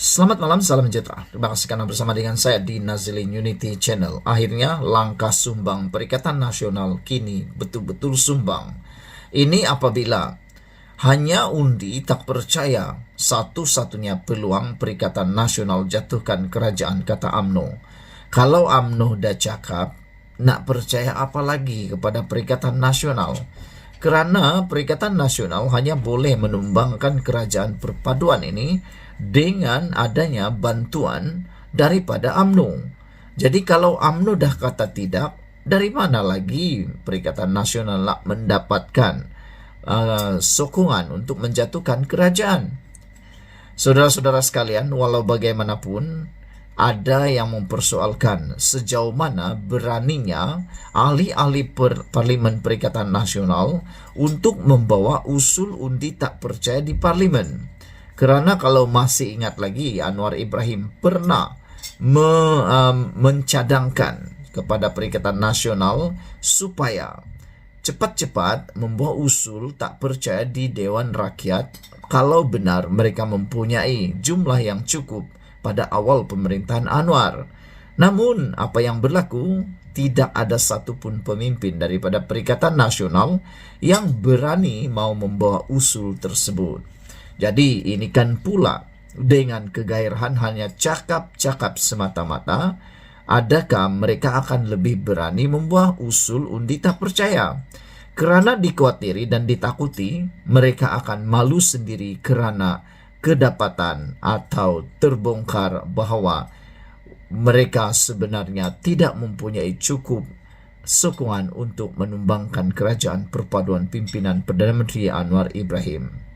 Selamat malam, salam sejahtera. Terima kasih karena bersama dengan saya di Nazilin Unity Channel. Akhirnya langkah sumbang Perikatan Nasional kini betul-betul sumbang. Ini apabila hanya undi tak percaya satu-satunya peluang Perikatan Nasional jatuhkan kerajaan, kata UMNO. Kalau UMNO dah cakap, nak percaya apa lagi kepada Perikatan Nasional? Kerana Perikatan Nasional hanya boleh menumbangkan kerajaan perpaduan ini dengan adanya bantuan daripada UMNO. Jadi kalau UMNO dah kata tidak, dari mana lagi Perikatan Nasional nak mendapatkan sokongan untuk menjatuhkan kerajaan? Saudara-saudara sekalian, walau bagaimanapun, ada yang mempersoalkan sejauh mana beraninya ahli-ahli Parlimen Perikatan Nasional untuk membawa usul undi tak percaya di Parlimen. Kerana kalau masih ingat lagi, Anwar Ibrahim pernah mencadangkan kepada Perikatan Nasional supaya cepat-cepat membawa usul tak percaya di Dewan Rakyat kalau benar mereka mempunyai jumlah yang cukup pada awal pemerintahan Anwar. Namun, apa yang berlaku? Tidak ada satupun pemimpin daripada Perikatan Nasional yang berani mau membawa usul tersebut. Jadi, ini kan pula dengan kegairahan hanya cakap-cakap semata-mata, adakah mereka akan lebih berani membawa usul undi tak percaya? Kerana dikhawatiri dan ditakuti, mereka akan malu sendiri kerana kedapatan atau terbongkar bahawa mereka sebenarnya tidak mempunyai cukup sokongan untuk menumbangkan kerajaan perpaduan pimpinan Perdana Menteri Anwar Ibrahim.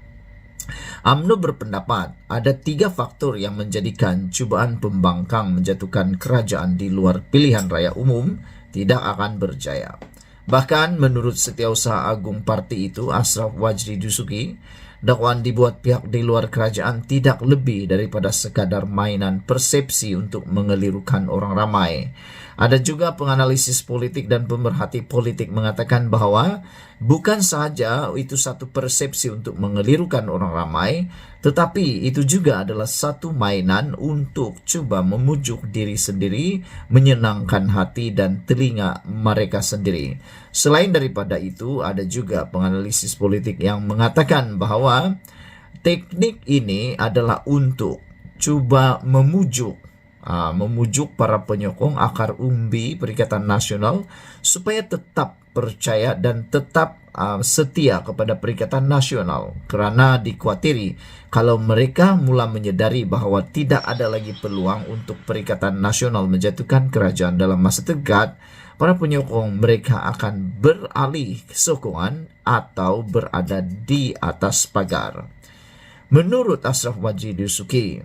UMNO berpendapat ada 3 faktor yang menjadikan cubaan pembangkang menjatuhkan kerajaan di luar pilihan raya umum tidak akan berjaya. Bahkan menurut Setiausaha Agung Parti itu, Ashraf Wajdi Dusuki, dakwaan dibuat pihak di luar kerajaan tidak lebih daripada sekadar mainan persepsi untuk mengelirukan orang ramai. Ada juga penganalisis politik dan pemerhati politik mengatakan bahawa bukan sahaja itu satu persepsi untuk mengelirukan orang ramai, tetapi itu juga adalah satu mainan untuk cuba memujuk diri sendiri, menyenangkan hati dan telinga mereka sendiri. Selain daripada itu, ada juga penganalisis politik yang mengatakan bahawa teknik ini adalah untuk cuba memujuk para penyokong akar umbi Perikatan Nasional supaya tetap percaya dan tetap setia kepada Perikatan Nasional, kerana dikhawatiri kalau mereka mula menyedari bahawa tidak ada lagi peluang untuk Perikatan Nasional menjatuhkan kerajaan dalam masa dekat, para penyokong mereka akan beralih sokongan atau berada di atas pagar. Menurut Ashraf Wajdi Dusuki,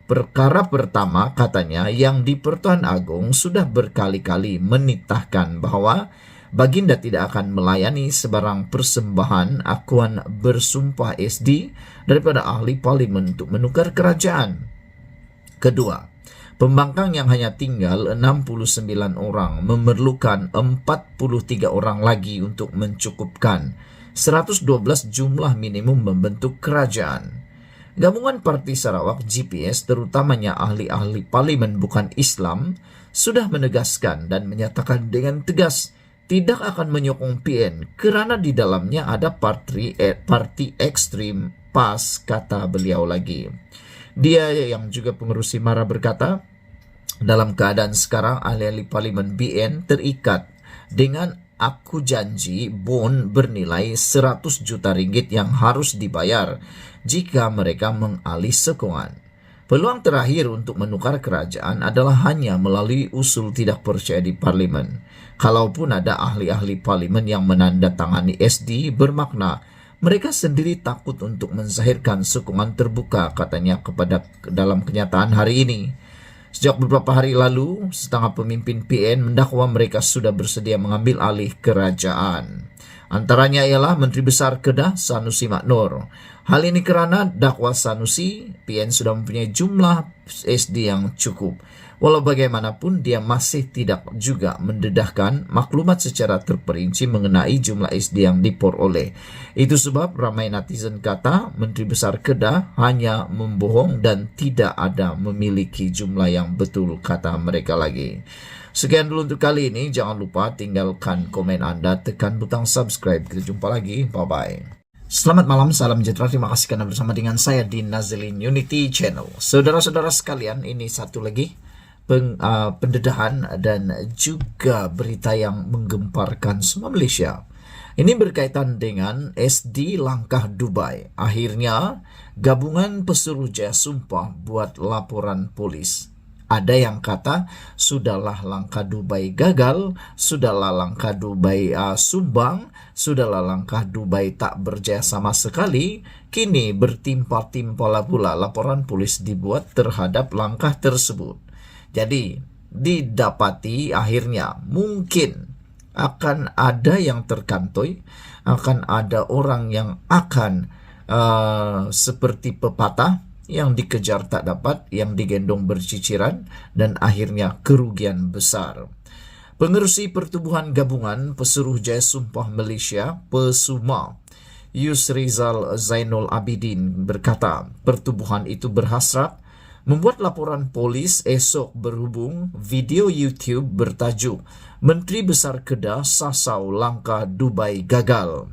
perkara pertama katanya yang di Pertuan Agong sudah berkali-kali menitahkan bahawa Baginda tidak akan melayani sebarang persembahan akuan bersumpah SD daripada ahli parlimen untuk menukar kerajaan. Kedua, pembangkang yang hanya tinggal 69 orang memerlukan 43 orang lagi untuk mencukupkan 112 jumlah minimum membentuk kerajaan. Gabungan Parti Sarawak GPS, terutamanya ahli-ahli parlimen bukan Islam, sudah menegaskan dan menyatakan dengan tegas tidak akan menyokong PN kerana di dalamnya ada parti ekstrim PAS, kata beliau lagi. Dia yang juga pengerusi MARA berkata, dalam keadaan sekarang ahli-ahli parlimen BN terikat dengan aku janji bon bernilai 100 juta ringgit yang harus dibayar jika mereka mengalih sokongan. Peluang terakhir untuk menukar kerajaan adalah hanya melalui usul tidak percaya di parlimen. Kalaupun ada ahli-ahli parlimen yang menandatangani SD, bermakna mereka sendiri takut untuk menzahirkan sokongan terbuka, katanya dalam kenyataan hari ini. Sejak beberapa hari lalu, setengah pemimpin PN mendakwa mereka sudah bersedia mengambil alih kerajaan. Antaranya ialah Menteri Besar Kedah Sanusi Maknur. Hal ini kerana dakwa Sanusi, PN sudah mempunyai jumlah SD yang cukup. Walau bagaimanapun, dia masih tidak juga mendedahkan maklumat secara terperinci mengenai jumlah SD yang diperoleh. Itu sebab ramai netizen kata Menteri Besar Kedah hanya membohong dan tidak ada memiliki jumlah yang betul, kata mereka lagi. Sekian dulu untuk kali ini. Jangan lupa tinggalkan komen Anda, tekan butang subscribe. Kita jumpa lagi. Bye-bye. Selamat malam, salam sejahtera. Terima kasih karena bersama dengan saya di Nazlin Unity Channel. Saudara-saudara sekalian, ini satu lagi pendedahan dan juga berita yang menggemparkan semua Malaysia. Ini berkaitan dengan SD langkah Dubai. Akhirnya, gabungan pesuruh jaya sumpah buat laporan polis. Ada yang kata, sudahlah langkah Dubai gagal, sudahlah langkah Dubai sumbang, sudahlah langkah Dubai tak berjaya sama sekali. Kini bertimpal-timpal pula laporan polis dibuat terhadap langkah tersebut. Jadi, didapati akhirnya mungkin akan ada yang terkantoi, akan ada orang yang akan seperti pepatah, yang dikejar tak dapat, yang digendong berciciran, dan akhirnya kerugian besar. Pengerusi Pertubuhan Gabungan Pesuruh Jaya Sumpah Malaysia, PESUMA, Yusrizal Zainul Abidin berkata, pertubuhan itu berhasrat membuat laporan polis esok berhubung video YouTube bertajuk Menteri Besar Kedah sasau langkah Dubai gagal.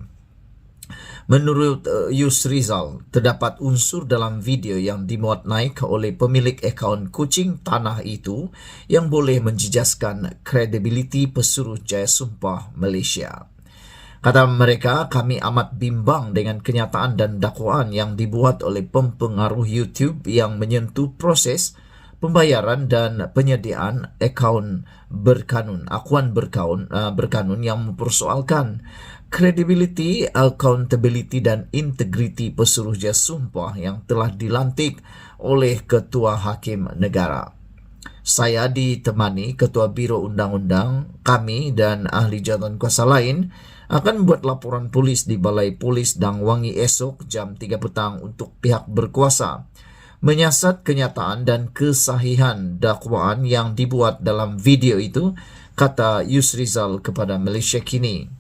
Menurut Yusrizal, terdapat unsur dalam video yang dimuat naik oleh pemilik akaun kucing tanah itu yang boleh menjejaskan kredibiliti Pesuruh Jaya Sumpah Malaysia. Kata mereka, kami amat bimbang dengan kenyataan dan dakwaan yang dibuat oleh pempengaruh YouTube yang menyentuh proses pembayaran dan penyediaan akaun berkanun yang mempersoalkan credibility, accountability dan integriti Pesuruh Jaya Sumpah yang telah dilantik oleh Ketua Hakim Negara. Saya ditemani Ketua Biro Undang-Undang kami dan ahli jawatan kuasa lain akan membuat laporan polis di Balai Polis Dang Wangi esok jam 3 petang untuk pihak berkuasa menyiasat kenyataan dan kesahihan dakwaan yang dibuat dalam video itu, kata Yusrizal kepada Malaysia Kini.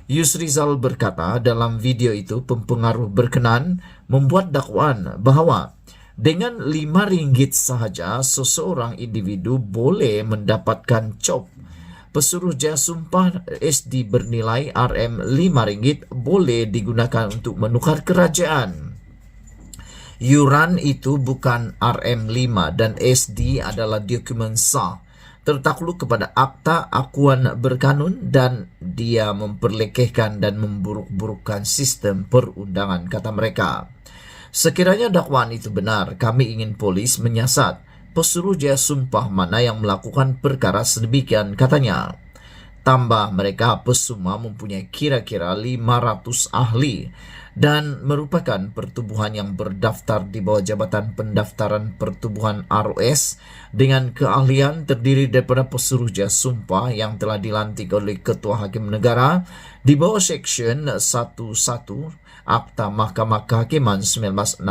Yusrizal berkata dalam video itu pempengaruh berkenan membuat dakwaan bahawa dengan RM5 sahaja seseorang individu boleh mendapatkan cop. Pesuruh Jaya Sumpah SD bernilai RM5 boleh digunakan untuk menukar kerajaan. Yuran itu bukan RM5 dan SD adalah dokumen sah, tertakluk kepada Akta Akuan Berkanun dan dia memperlekehkan dan memburuk-burukkan sistem perundangan, kata mereka. Sekiranya dakwaan itu benar, kami ingin polis menyiasat Pesuruh Jaya Sumpah mana yang melakukan perkara sedemikian, katanya. Tambah mereka PESUMA mempunyai kira-kira 500 ahli dan merupakan pertubuhan yang berdaftar di bawah Jabatan Pendaftaran Pertubuhan ROS dengan keahlian terdiri daripada Pesuruh Jaya Sumpah yang telah dilantik oleh Ketua Hakim Negara di bawah Seksyen 11 Akta Mahkamah Kehakiman 1964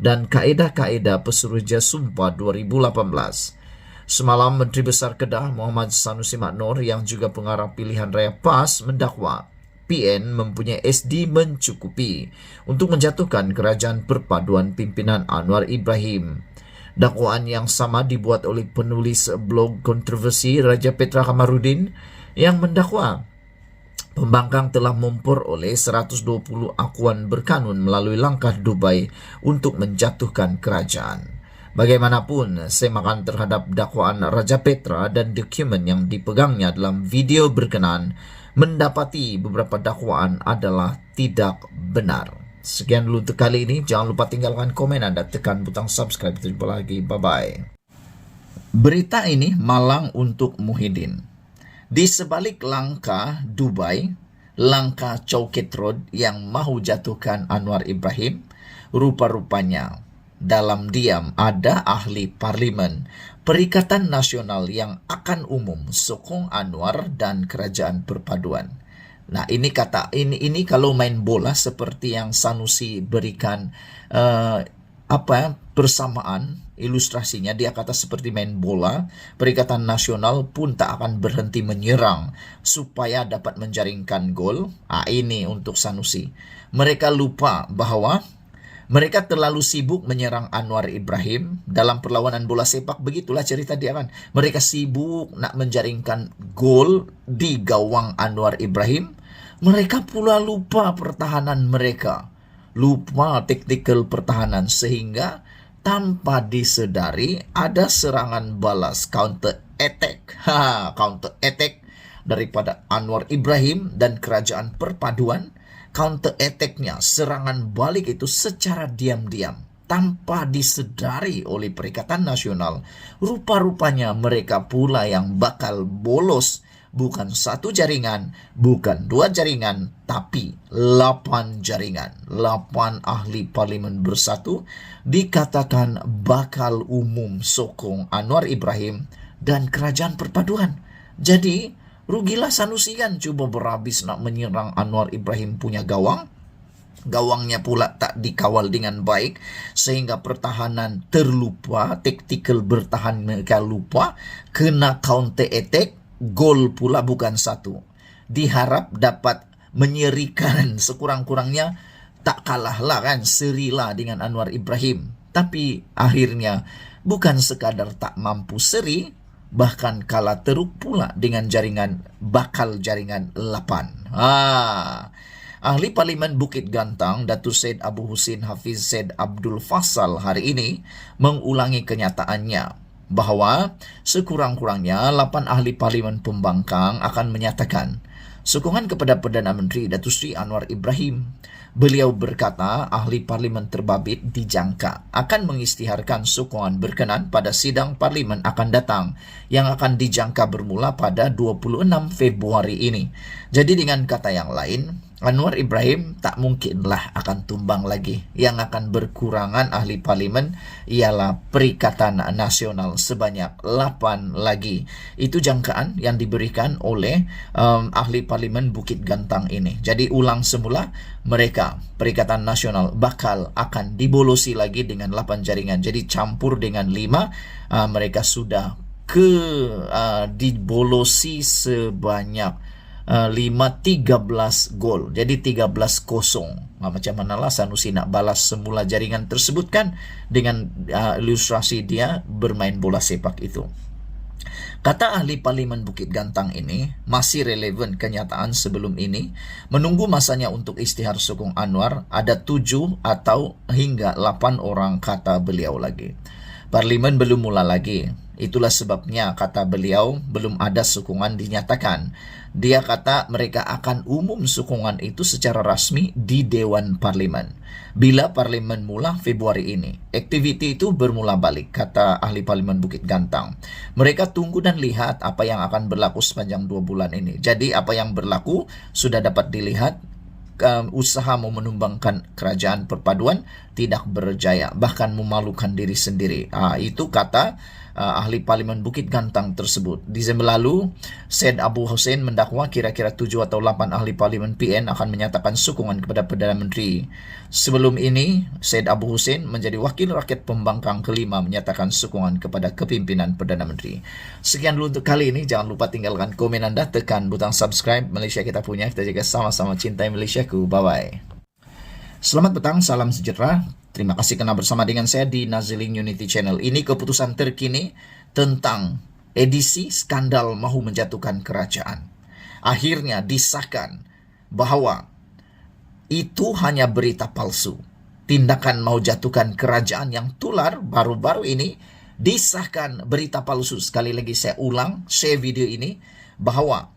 dan Kaedah-Kaedah Pesuruh Jaya Sumpah 2018. Semalam Menteri Besar Kedah Muhammad Sanusi Maknor yang juga pengarah pilihan raya PAS mendakwa PN mempunyai SD mencukupi untuk menjatuhkan kerajaan perpaduan pimpinan Anwar Ibrahim. Dakwaan yang sama dibuat oleh penulis blog kontroversi Raja Petra Kamarudin yang mendakwa pembangkang telah memperoleh 120 akuan berkanun melalui langkah Dubai untuk menjatuhkan kerajaan. Bagaimanapun, semakan terhadap dakwaan Raja Petra dan dokumen yang dipegangnya dalam video berkenan mendapati beberapa dakwaan adalah tidak benar. Sekian dulu untuk kali ini. Jangan lupa tinggalkan komen Anda, tekan butang subscribe. Jumpa lagi. Bye-bye. Berita ini malang untuk Muhyiddin. Di sebalik langkah Dubai, langkah Chowkit Road yang mahu jatuhkan Anwar Ibrahim, rupa-rupanya dalam diam ada ahli parlimen Perikatan Nasional yang akan umum sokong Anwar dan kerajaan perpaduan. Nah, ini kalau main bola seperti yang Sanusi berikan persamaan Ilustrasinya dia kata seperti main bola, Perikatan Nasional pun tak akan berhenti menyerang supaya dapat menjaringkan gol. Ini untuk Sanusi. Mereka lupa bahwa mereka terlalu sibuk menyerang Anwar Ibrahim dalam perlawanan bola sepak. Begitulah cerita dia kan. Mereka sibuk nak menjaringkan gol di gawang Anwar Ibrahim. Mereka pula lupa pertahanan mereka. Lupa tactical pertahanan sehingga tanpa disedari ada serangan balas, counter attack. Counter attack daripada Anwar Ibrahim dan Kerajaan Perpaduan. Counter attack-nya, serangan balik itu secara diam-diam tanpa disedari oleh Perikatan Nasional. Rupa-rupanya mereka pula yang bakal bolos. Bukan satu jaringan, bukan dua jaringan, tapi 8 jaringan. 8 ahli parlimen bersatu dikatakan bakal umum sokong Anwar Ibrahim dan Kerajaan Perpaduan. Jadi, rugilah Sanusi kan cuba berhabis nak menyerang Anwar Ibrahim punya gawang. Gawangnya pula tak dikawal dengan baik sehingga pertahanan terlupa, tactical bertahan mereka lupa, kena counter attack. Gol pula bukan satu. Diharap dapat menyerikan sekurang-kurangnya, tak kalahlah kan, serilah dengan Anwar Ibrahim. Tapi akhirnya bukan sekadar tak mampu seri, bahkan kalah teruk pula dengan bakal jaringan 8. Ahli Parlimen Bukit Gantang, Datuk Syed Abu Husin Hafiz Syed Abdul Faisal hari ini mengulangi kenyataannya bahwa sekurang-kurangnya 8 ahli parlimen pembangkang akan menyatakan sokongan kepada Perdana Menteri Datuk Seri Anwar Ibrahim. Beliau berkata ahli parlimen terbabit dijangka akan mengisytiharkan sokongan berkenan pada sidang parlimen akan datang yang akan dijangka bermula pada 26 Februari ini. Jadi dengan kata yang lain, Anwar Ibrahim tak mungkinlah akan tumbang lagi. Yang akan berkurangan ahli parlimen ialah Perikatan Nasional sebanyak 8 lagi. Itu jangkaan yang diberikan oleh ahli parlimen Bukit Gantang ini. Jadi ulang semula, mereka Perikatan Nasional bakal akan dibolosi lagi dengan 8 jaringan. Jadi campur dengan 5, mereka sudah dibolosi sebanyak 13 gol. Jadi 13-0. Macam manalah Sanusi nak balas semula jaringan tersebut kan dengan ilustrasi dia bermain bola sepak itu. Kata ahli parlimen Bukit Gantang ini masih relevan kenyataan sebelum ini. Menunggu masanya untuk isytihar sokong Anwar, ada 7 atau hingga 8 orang, kata beliau lagi. Parlimen belum mula lagi. Itulah sebabnya, kata beliau, belum ada sokongan dinyatakan. Dia kata mereka akan umum sokongan itu secara rasmi di Dewan Parlimen. Bila Parlimen mula Februari ini, aktiviti itu bermula balik, kata ahli Parlimen Bukit Gantang. Mereka tunggu dan lihat apa yang akan berlaku sepanjang 2 bulan ini. Jadi apa yang berlaku sudah dapat dilihat. Usaha mau menumbangkan Kerajaan Perpaduan tidak berjaya, bahkan memalukan diri sendiri. Itu kata ahli parlimen Bukit Gantang tersebut. Desember lalu, Syed Abu Husin mendakwa kira-kira 7 atau 8 ahli parlimen PN akan menyatakan sokongan kepada Perdana Menteri. Sebelum ini, Syed Abu Husin menjadi wakil rakyat pembangkang kelima menyatakan sokongan kepada kepimpinan Perdana Menteri. Sekian dulu untuk kali ini. Jangan lupa tinggalkan komen anda, tekan butang subscribe. Malaysia kita punya, kita jaga sama-sama, cintai Malaysiaku. Bye-bye. Selamat petang, salam sejahtera. Terima kasih kerana bersama dengan saya di Nazilin Unity Channel. Ini keputusan terkini tentang edisi skandal mahu menjatuhkan kerajaan. Akhirnya disahkan bahawa itu hanya berita palsu. Tindakan mahu jatuhkan kerajaan yang tular baru-baru ini disahkan berita palsu. Sekali lagi saya ulang, share video ini, bahawa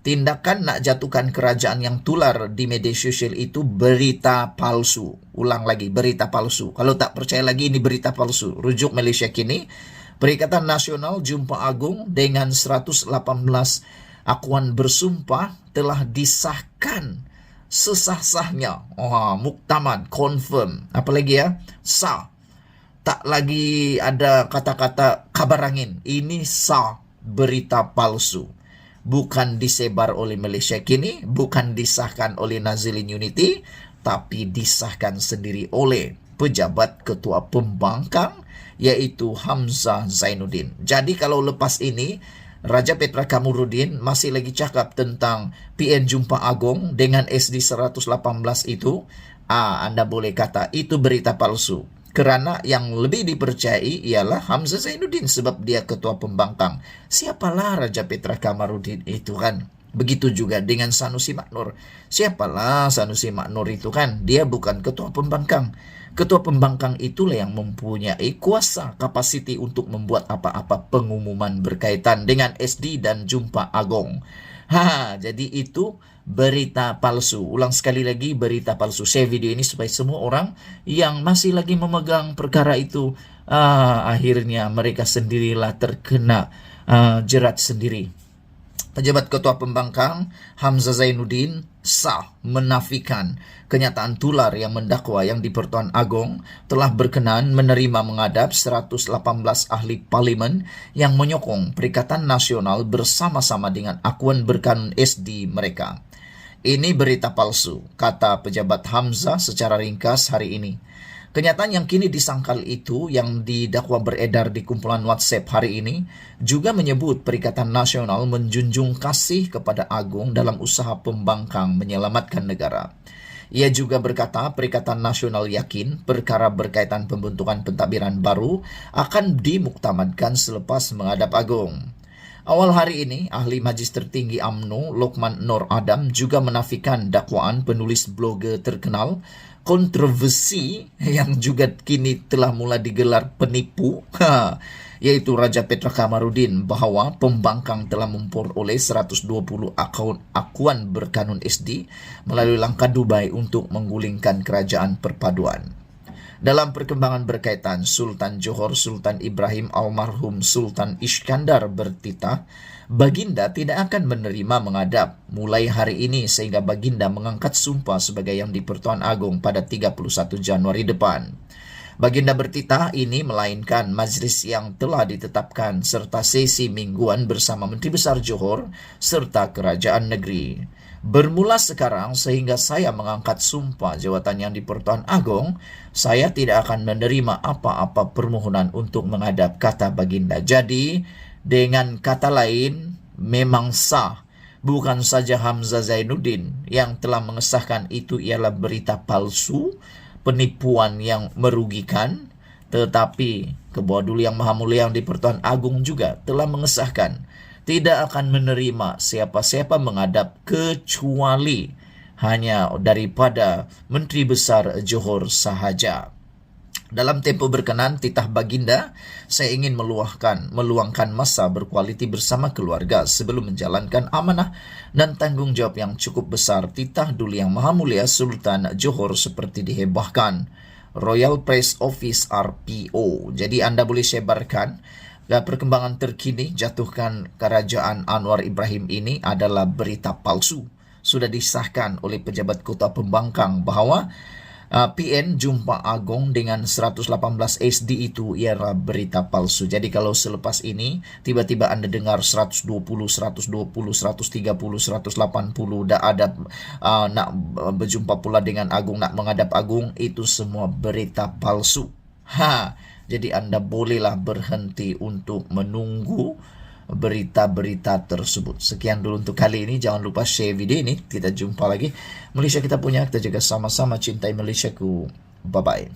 tindakan nak jatuhkan kerajaan yang tular di media sosial itu berita palsu. Ulang lagi, berita palsu. Kalau tak percaya lagi, ini berita palsu. Rujuk Malaysia Kini, Perikatan Nasional Jumpa Agung dengan 118 akuan bersumpah telah disahkan sesah-sahnya. Muktamad, confirm. Apa lagi ya? Sah. Tak lagi ada kata-kata kabar angin. Ini sah, berita palsu. Bukan disebar oleh Malaysia Kini, bukan disahkan oleh Nazilin Unity, tapi disahkan sendiri oleh pejabat ketua pembangkang yaitu Hamzah Zainuddin. Jadi kalau lepas ini Raja Petra Kamarudin masih lagi cakap tentang PN Jumpa Agung dengan SD 118 itu, Anda boleh kata itu berita palsu. Kerana yang lebih dipercayai ialah Hamzah Zainuddin sebab dia ketua pembangkang. Siapalah Raja Petra Kamarudin itu kan? Begitu juga dengan Sanusi Maknur. Siapalah Sanusi Maknur itu kan? Dia bukan ketua pembangkang. Ketua pembangkang itulah yang mempunyai kuasa, kapasiti untuk membuat apa-apa pengumuman berkaitan dengan SD dan Jumpa Agung. Jadi itu berita palsu. Ulang sekali lagi, berita palsu. Share video ini supaya semua orang yang masih lagi memegang perkara itu, akhirnya mereka sendirilah terkena jerat sendiri. Pejabat Ketua Pembangkang Hamzah Zainuddin sah menafikan kenyataan tular yang mendakwa yang di-Pertuan Agong telah berkenan menerima menghadap 118 ahli parlimen yang menyokong Perikatan Nasional bersama-sama dengan akuan berkanun SD mereka. Ini berita palsu, kata pejabat Hamzah secara ringkas hari ini. Kenyataan yang kini disangkal itu yang didakwa beredar di kumpulan WhatsApp hari ini juga menyebut Perikatan Nasional menjunjung kasih kepada Agung dalam usaha pembangkang menyelamatkan negara. Ia juga berkata Perikatan Nasional yakin perkara berkaitan pembentukan pentadbiran baru akan dimuktamadkan selepas menghadap Agung. Awal hari ini, ahli Majlis Tertinggi UMNO Lokman Nur Adam juga menafikan dakwaan penulis blogger terkenal kontroversi yang juga kini telah mulai digelar penipu, yaitu Raja Petra Kamarudin, bahwa pembangkang telah memperoleh 120 akuan berkanun SD melalui langkah Dubai untuk menggulingkan kerajaan perpaduan. Dalam perkembangan berkaitan, Sultan Johor Sultan Ibrahim almarhum Sultan Iskandar bertitah, Baginda tidak akan menerima menghadap mulai hari ini sehingga Baginda mengangkat sumpah sebagai yang di-Pertuan Agong pada 31 Januari depan. Baginda bertitah ini melainkan majlis yang telah ditetapkan serta sesi mingguan bersama Menteri Besar Johor serta Kerajaan Negeri. Bermula sekarang sehingga saya mengangkat sumpah jawatan yang di-Pertuan Agong, saya tidak akan menerima apa-apa permohonan untuk menghadap, kata Baginda. Jadi, dengan kata lain, memang sah. Bukan saja Hamzah Zainuddin yang telah mengesahkan itu ialah berita palsu, penipuan yang merugikan, tetapi Kebawah Duli Yang Maha Mulia yang di-Pertuan Agong juga telah mengesahkan tidak akan menerima siapa-siapa menghadap kecuali hanya daripada Menteri Besar Johor sahaja. Dalam tempoh berkenan titah Baginda, saya ingin meluangkan masa berkualiti bersama keluarga sebelum menjalankan amanah dan tanggung jawab yang cukup besar titah Duli Yang Maha Mulia Sultan Johor seperti dihebahkan Royal Press Office RPO. Jadi Anda boleh sebarkan perkembangan terkini jatuhkan Kerajaan Anwar Ibrahim ini adalah berita palsu. Sudah disahkan oleh pejabat Kota Pembangkang bahwa PN Jumpa Agung dengan 118 SD itu ialah berita palsu. Jadi kalau selepas ini tiba-tiba Anda dengar 120, 130, 180 dah ada nak berjumpa pula dengan Agung, nak menghadap Agung, itu semua berita palsu. Jadi Anda bolehlah berhenti untuk menunggu berita-berita tersebut. Sekian dulu untuk kali ini. Jangan lupa share video ini. Kita jumpa lagi. Malaysia kita punya, kita jaga sama-sama, cintai Malaysiaku. Bye-bye.